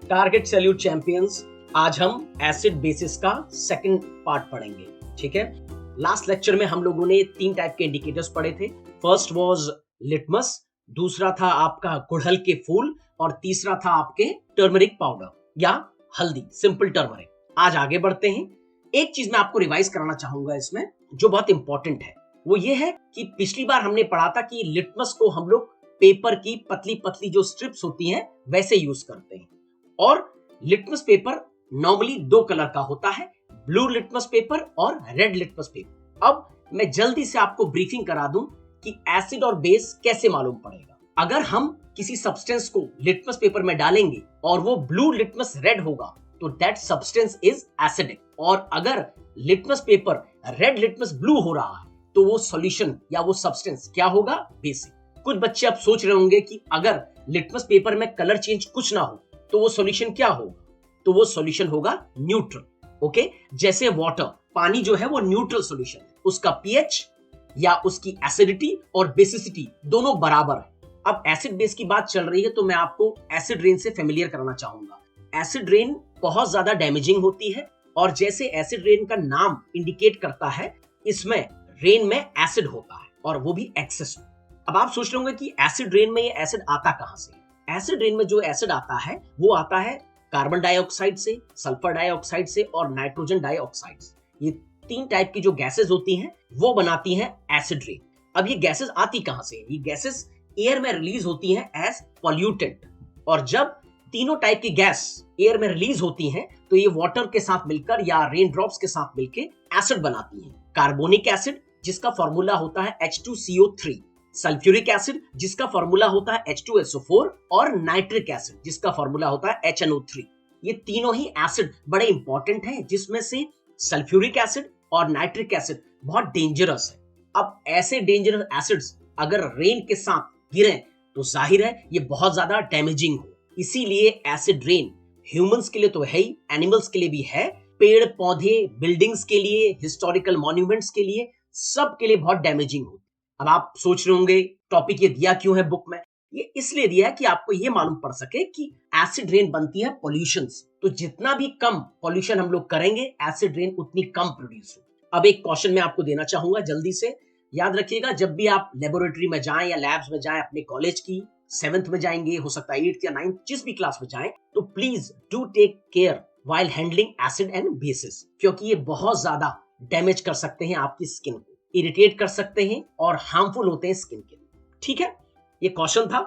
Target salute champions, आज हम acid basis का सेकंड पार्ट पढ़ेंगे। ठीक है, लास्ट लेक्चर में हम लोगों ने 3 टाइप के इंडिकेटर्स पढ़े थे। फर्स्ट वाज लिटमस, दूसरा था आपका गुड़हल के फूल और तीसरा था आपके टर्मरिक पाउडर या हल्दी, सिंपल टर्मरिक। आज आगे बढ़ते हैं। एक चीज मैं आपको रिवाइज कराना चाहूंगा इसमें जो बहुत इंपॉर्टेंट है, वो ये है कि पिछली बार हमने पढ़ा था कि लिटमस को हम लोग पेपर की पतली पतली जो स्ट्रिप्स होती हैं वैसे यूज करते हैं, और लिटमस पेपर नॉर्मली 2 कलर का होता है, ब्लू लिटमस पेपर और रेड लिटमस पेपर। अब मैं जल्दी से आपको ब्रीफिंग करा दूं कि एसिड और बेस कैसे मालूम पड़ेगा। अगर हम किसी सब्सटेंस को लिटमस पेपर में डालेंगे और वो ब्लू लिटमस रेड होगा तो दैट सब्सटेंस इज एसिडिक, और अगर litmus paper red litmus blue हो रहा है तो वो सॉल्यूशन या वो सब्सटेंस क्या होगा, बेसिक। कुछ बच्चे अब सोच रहे होंगे कि अगर लिटमस पेपर में कलर चेंज कुछ ना हो तो वो सॉल्यूशन क्या होगा, तो वो सॉल्यूशन होगा न्यूट्रल। ओके, जैसे वाटर, पानी जो है वो न्यूट्रल सॉल्यूशन है, उसका पीएच या उसकी एसिडिटी और बेसिसिटी दोनों बराबर है। अब एसिड बेस की बात चल रही है तो मैं आपको एसिड रेन से फेमिलियर कराना चाहूंगा। एसिड रेन बहुत ज्यादा डैमेजिंग होती है, और जैसे एसिड रेन का नाम इंडिकेट करता है, इसमें रेन में एसिड होता है और वो भी एक्सेस में। अब आप सोच रहे होंगे कि एसिड रेन में ये एसिड आता कहां से। एसिड रेन में जो एसिड आता है वो आता है कार्बन डाइऑक्साइड से, सल्फर डाइऑक्साइड से और नाइट्रोजन डाइऑक्साइड से। ये 3 टाइप की जो गैसेस होती हैं वो बनाती हैं एसिड रेन। अब ये गैसेस आती कहां से? ये गैसेस एयर में रिलीज होती हैं एज पॉल्यूटेंट, और जब तीनों टाइप की गैस एयर में रिलीज होती हैं तो ये वाटर के साथ मिलकर या रेन ड्रॉप्स के साथ मिलकर एसिड बनाती हैं। कार्बोनिक एसिड जिसका फॉर्मूला होता है H2CO3, सल्फ्यूरिक एसिड जिसका फॉर्मूला होता है H2SO4, और नाइट्रिक एसिड जिसका फॉर्मूला होता है HNO3। ये तीनों ही एसिड बड़े इंपॉर्टेंट हैं, जिसमें से सल्फ्यूरिक एसिड और नाइट्रिक एसिड बहुत डेंजरस है। अब ऐसे डेंजरस एसिड्स अगर रेन के साथ गिरे तो जाहिर है ये बहुत ज्यादा डैमेजिंग हो। इसीलिए एसिड रेन ह्यूमंस के लिए तो है ही, एनिमल्स के लिए भी है, पेड़ पौधे, बिल्डिंग्स के लिए, हिस्टोरिकल मॉन्यूमेंट्स के लिए, सब के लिए बहुत डैमेजिंग होती है। अब आप सोच रहे होंगे टॉपिक ये दिया क्यों है बुक में? ये इसलिए दिया है कि आपको ये मालूम पड़ सके कि एसिड रेन बनती है पॉल्यूशन से, तो जितना भी कम पॉल्यूशन हम लोग करेंगे एसिड रेन उतनी कम प्रोड्यूस हो। अब एक क्वेश्चन मैं आपको देना चाहूंगा, जल्दी से याद रखिएगा। जब भी आप लेबोरेटरी में जाएं या लैब्स में जाएं, अपने कॉलेज की 7th में जाएंगे, हो सकता है 8th या 9th, जिस भी क्लास में जाएं, तो please do take care while handling acid and bases, क्योंकि ये बहुत ज्यादा डैमेज कर सकते हैं आपकी स्किन को, इरिटेट कर सकते हैं और हार्मफुल होते हैं स्किन के लिए। ठीक है, ये क्वेश्चन था।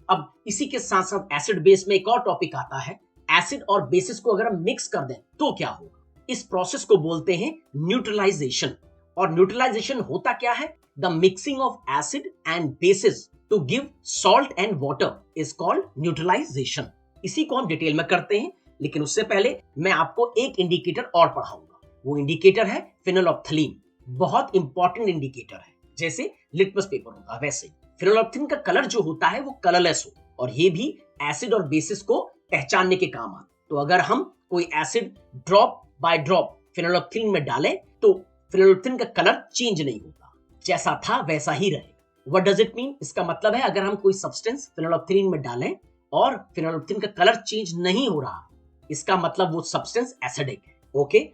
अब इसी के साथ साथ एसिड बेस में एक और टॉपिक आता है, एसिड और बेसिस को अगर हम मिक्स कर दें तो क्या होगा। इस प्रोसेस को बोलते हैं न्यूट्रलाइजेशन। और न्यूट्रलाइजेशन होता क्या है? The mixing of acid and bases to give salt and water is called neutralization. इसी को हम डिटेल में करते हैं, लेकिन उससे पहले मैं आपको एक इंडिकेटर और पढ़ाऊंगा। वो इंडिकेटर है फेनोल्फथलीन। बहुत इंपॉर्टेंट इंडिकेटर है। जैसे लिटमस पेपर होता है वैसे फेनोल्फथलीन का कलर जो होता है वो कलरलेस हो, और ये भी एसिड और बेसिस को पहचानने के काम आता है। तो अगर हम कोई एसिड ड्रॉप बाय ड्रॉप फेनोल्फथलीन में डालें तो फेनोल्फथलीन का कलर चेंज नहीं होता, जैसा था वैसा ही रहेगा। What does it mean? इसका मतलब है अगर हम कोई सब्सटेंस फेनोल्फथलीन में डालें और फेनोल्फथलीन का कलर चेंज नहीं हो रहा, इसका मतलब वो सब्सटेंस एसिडिक है। ओके,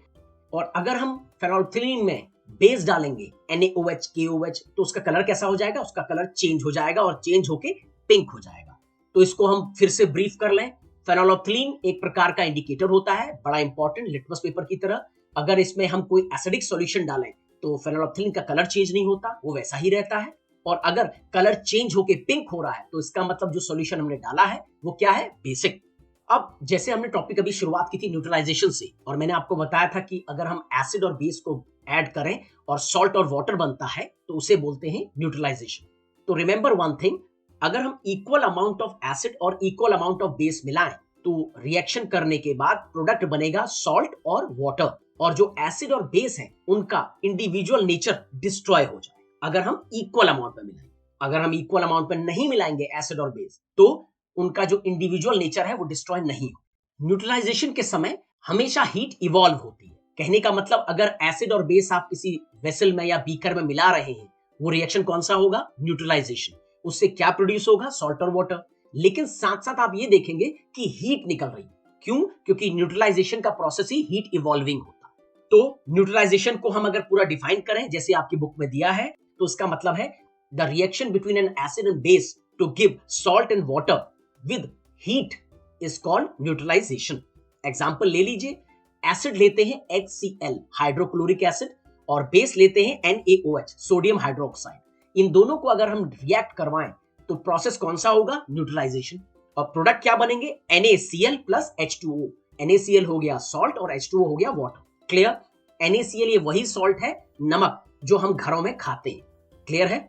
और अगर हम फेनोल्फथलीन में बेस डालेंगे NaOH, KOH, तो उसका कलर कैसा हो जाएगा? उसका कलर चेंज हो जाएगा और चेंज होके पिंक हो जाएगा। तो इसको हम फिर से ब्रीफ कर लें। फेनोल्फथलीन एक प्रकार का इंडिकेटर होता है, बड़ा इंपॉर्टेंट, लिटमस पेपर की तरह। अगर इसमें हम कोई एसिडिक सॉल्यूशन डालें तो फेनोल्फथलीन का कलर चेंज नहीं होता, वो वैसा ही रहता है। और अगर कलर चेंज होके पिंक हो रहा है तो इसका मतलब जो सॉल्यूशन हमने डाला है वो क्या है? बेसिक। अब जैसे हमने टॉपिक अभी शुरुआत की थी न्यूट्रलाइजेशन से, और मैंने आपको बताया था कि अगर हम एसिड और बेस को ऐड करें और सॉल्ट और वाटर बनता है तो उसे बोलते हैं न्यूट्रलाइजेशन। तो रिमेंबर वन थिंग, अगर हम इक्वल अमाउंट ऑफ एसिड और इक्वल अमाउंट ऑफ बेस मिलाएं तो रिएक्शन करने के बाद प्रोडक्ट बनेगा सॉल्ट और वाटर, और जो एसिड और बेस है उनका इंडिविजुअल नेचर डिस्ट्रॉय हो जाए अगर हम इक्वल अमाउंट में मिलाएं। अगर हम इक्वल अमाउंट में नहीं मिलाएंगे एसिड और बेस तो उनका जो इंडिविजुअल नेचर है वो डिस्ट्रॉय नहीं हो। न्यूट्रलाइजेशन के समय हमेशा हीट इवॉल्व होती है। कहने का मतलब अगर एसिड और बेस आप किसी वेसल में या बीकर में मिला रहे हैं, वो रिएक्शन कौन सा होगा? न्यूट्रलाइजेशन। उससे क्या प्रोड्यूस होगा? सॉल्ट और वाटर। लेकिन साथ साथ आप ये देखेंगे कि हीट निकल रही है, क्यों? क्योंकि न्यूट्रलाइजेशन का प्रोसेस ही हीट इवॉल्विंग होता है। तो न्यूट्रलाइजेशन को हम अगर पूरा डिफाइन करें जैसे आपकी बुक में दिया है, तो उसका मतलब है the reaction between an acid and base to give salt and water with heat is called neutralization. Example ले लीजिए, एसिड लेते हैं HCl हाइड्रोक्लोरिक एसिड और बेस लेते हैं NaOH सोडियम हाइड्रोक्साइड। इन दोनों को अगर हम रिएक्ट करवाएं तो प्रोसेस कौन सा होगा? न्यूट्रलाइजेशन। और प्रोडक्ट क्या बनेंगे? NaCl plus H2O। NaCl हो गया सॉल्ट और H2O हो गया वाटर। क्लियर? NaCl ये वही सॉल्ट है, नमक, जो हम घरों में खाते हैं। क्लियर है?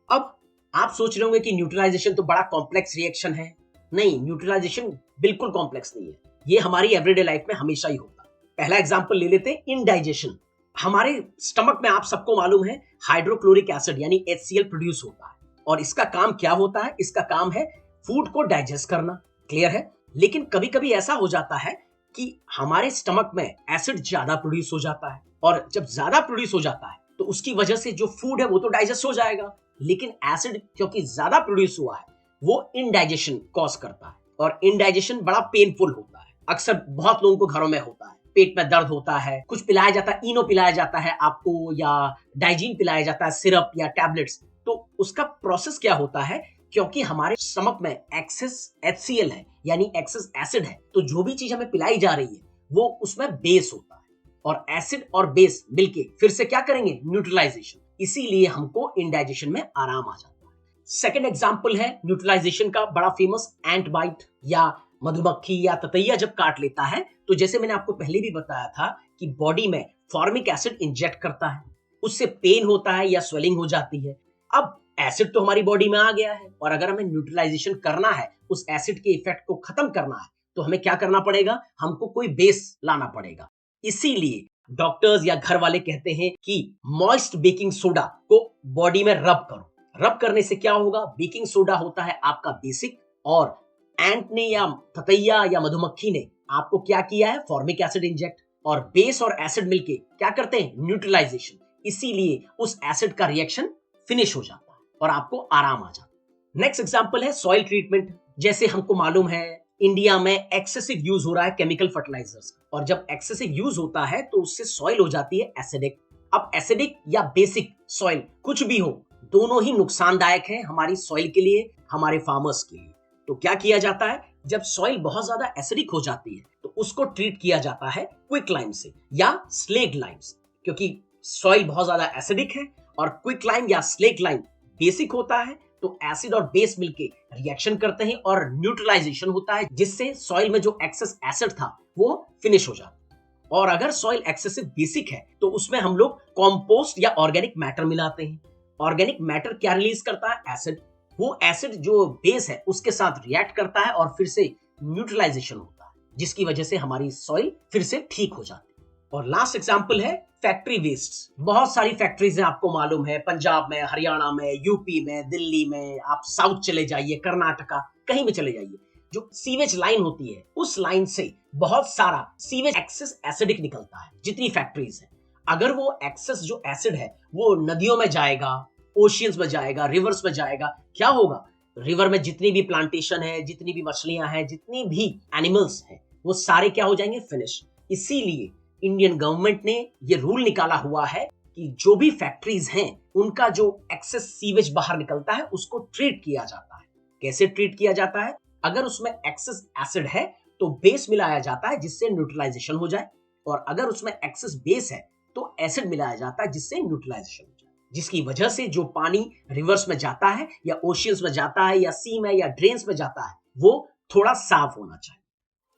अब आप सोच रहे होंगे कि न्यूट्रलाइजेशन तो बड़ा कॉम्प्लेक्स रिएक्शन है। नहीं, न्यूट्रलाइजेशन बिल्कुल कॉम्प्लेक्स नहीं है, ये हमारी एवरीडे लाइफ में हमेशा ही होता है। पहला एग्जांपल ले लेते हैं, इंडाइजेशन। हमारे स्टमक में आप सबको मालूम है हाइड्रोक्लोरिक एसिड यानी HCl प्रोड्यूस होता है और इसका काम क्या होता है? इसका काम है फूड को डाइजेस्ट करना। क्लियर है? लेकिन कभी कभी ऐसा हो जाता है कि हमारे स्टमक में एसिड ज्यादा प्रोड्यूस हो जाता है और जब ज्यादा प्रोड्यूस हो जाता है तो उसकी वजह से जो फूड है वो तो डाइजेस्ट हो जाएगा, लेकिन एसिड क्योंकि ज्यादा प्रोड्यूस हुआ है वो इनडाइजेशन कॉज करता है और इनडाइजेशन बड़ा पेनफुल होता है। अक्सर बहुत लोगों को घरों में होता है, पेट में दर्द होता है, कुछ पिलाया जाता है, इनो पिलाया जाता है आपको या डाइजीन पिलाया जाता है, सिरप या टैबलेट्स। तो उसका प्रोसेस क्या होता है? क्योंकि हमारे स्टमक में एक्सेस HCl है यानी एक्सेस एसिड है, तो जो भी चीज हमें पिलाई जा रही है वो उसमें बेस होता है और एसिड और बेस मिलके फिर से क्या करेंगे? न्यूट्रलाइजेशन। इसीलिए हमको इंडाइजेशन में आराम आ जाता है। सेकेंड एग्जाम्पल है न्यूट्रलाइजेशन का बड़ा फेमस, एंट बाइट या मधुमक्खी या ततैया जब काट लेता है तो जैसे मैंने आपको पहले भी बताया था कि बॉडी में फॉर्मिक एसिड इंजेक्ट करता है, उससे पेन होता है या स्वेलिंग हो जाती है। अब एसिड तो हमारी बॉडी में आ गया है और अगर हमें न्यूट्रलाइजेशन करना है, उस एसिड के इफेक्ट को खत्म करना है, तो हमें क्या करना पड़ेगा? हमको कोई बेस लाना पड़ेगा। इसीलिए डॉक्टर्स या घर वाले कहते हैं कि मॉइस्ट बेकिंग सोडा को बॉडी में रब करो। रब करने से क्या होगा? बेकिंग सोडा होता है आपका बेसिक और एंट ने या ततैया या मधुमक्खी ने आपको क्या किया है? फॉर्मिक एसिड इंजेक्ट, और बेस और एसिड मिलके क्या करते हैं? न्यूट्रलाइजेशन। इसीलिए उस एसिड का रिएक्शन फिनिश हो जाता है और आपको आराम आ जाता है। नेक्स्ट एग्जांपल है सॉइल ट्रीटमेंट। जैसे हमको मालूम है इंडिया में एक्सेसिव यूज हो रहा है केमिकल फर्टिलाइजर्स और जब एक्सेसिव यूज होता है तो उससे सॉइल हो जाती है एसिडिक। अब एसिडिक या बेसिक सॉइल कुछ भी हो, दोनों ही नुकसानदायक है हमारी सॉइल के लिए, हमारे फार्मर्स के लिए। तो क्या किया जाता है? जब सॉइल बहुत ज्यादा एसिडिक हो जाती है तो उसको ट्रीट किया जाता है क्विक लाइम से या स्लेग लाइम से, क्योंकि सॉइल बहुत ज्यादा एसिडिक है और क्विक लाइम या स्लेग लाइम बेसिक होता है, तो एसिड और बेस मिलके रिएक्शन करते हैं और न्यूट्रलाइजेशन होता है, जिससे सॉइल में जो एक्सेस एसिड था वो फिनिश हो जाता है। और अगर सॉइल एक्सेसिव बेसिक है तो उसमें हम लोग कॉम्पोस्ट या ऑर्गेनिक मैटर मिलाते हैं। ऑर्गेनिक मैटर क्या रिलीज करता है? एसिड। वो एसिड जो बेस है उसके साथ रिएक्ट करता है और फिर से न्यूट्रलाइजेशन होता है, जिसकी वजह से हमारी सॉइल फिर से ठीक हो जाती है। और लास्ट एग्जांपल है फैक्ट्री वेस्ट। बहुत सारी फैक्ट्रीज हैं, आपको मालूम है, पंजाब में, हरियाणा में, यूपी में, दिल्ली में, आप साउथ चले जाइए, कर्नाटका, कहीं भी चले जाइए, जो सीवेज लाइन होती है उस लाइन से बहुत सारा सीवेज एक्सेस एसिडिक निकलता है। जितनी फैक्ट्रीज है, अगर वो एक्सेस जो एसिड है वो नदियों में जाएगा, ओशियंस में जाएगा, रिवर्स में जाएगा, क्या होगा? रिवर में जितनी भी प्लांटेशन है, जितनी भी मछलियां हैं, जितनी भी एनिमल्स हैं, वो सारे क्या हो जाएंगे? फिनिश। इसीलिए इंडियन गवर्नमेंट ने ये रूल निकाला हुआ है कि जो भी फैक्ट्रीज हैं उनका जो एक्सेस सीवेज बाहर निकलता है उसको ट्रीट किया जाता है। कैसे ट्रीट किया जाता है? अगर उसमें एक्सेस एसिड है तो बेस मिलाया जाता है जिससे न्यूट्रलाइजेशन हो जाए, और अगर उसमें एक्सेस बेस है तो एसिड मिलाया जाता है जिससे न्यूट्रलाइजेशन हो जाए, जिसकी वजह से जो पानी रिवर्स में जाता है या ओशियंस में जाता है या सी में या ड्रेन्स में जाता है वो थोड़ा साफ होना चाहिए।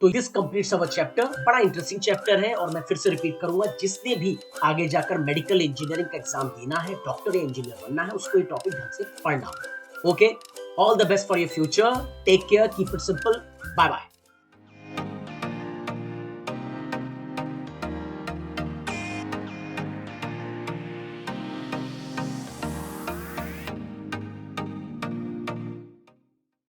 तो दिस कंप्लीट्स अवर चैप्टर। बड़ा इंटरेस्टिंग चैप्टर है और मैं फिर से रिपीट करूंगा, जिसने भी आगे जाकर मेडिकल इंजीनियरिंग का एग्जाम देना है, डॉक्टर या इंजीनियर बनना है, उसको ये टॉपिक ढंग से पढ़ना होगा। Okay, all the best for your future, take care, keep it simple, bye bye.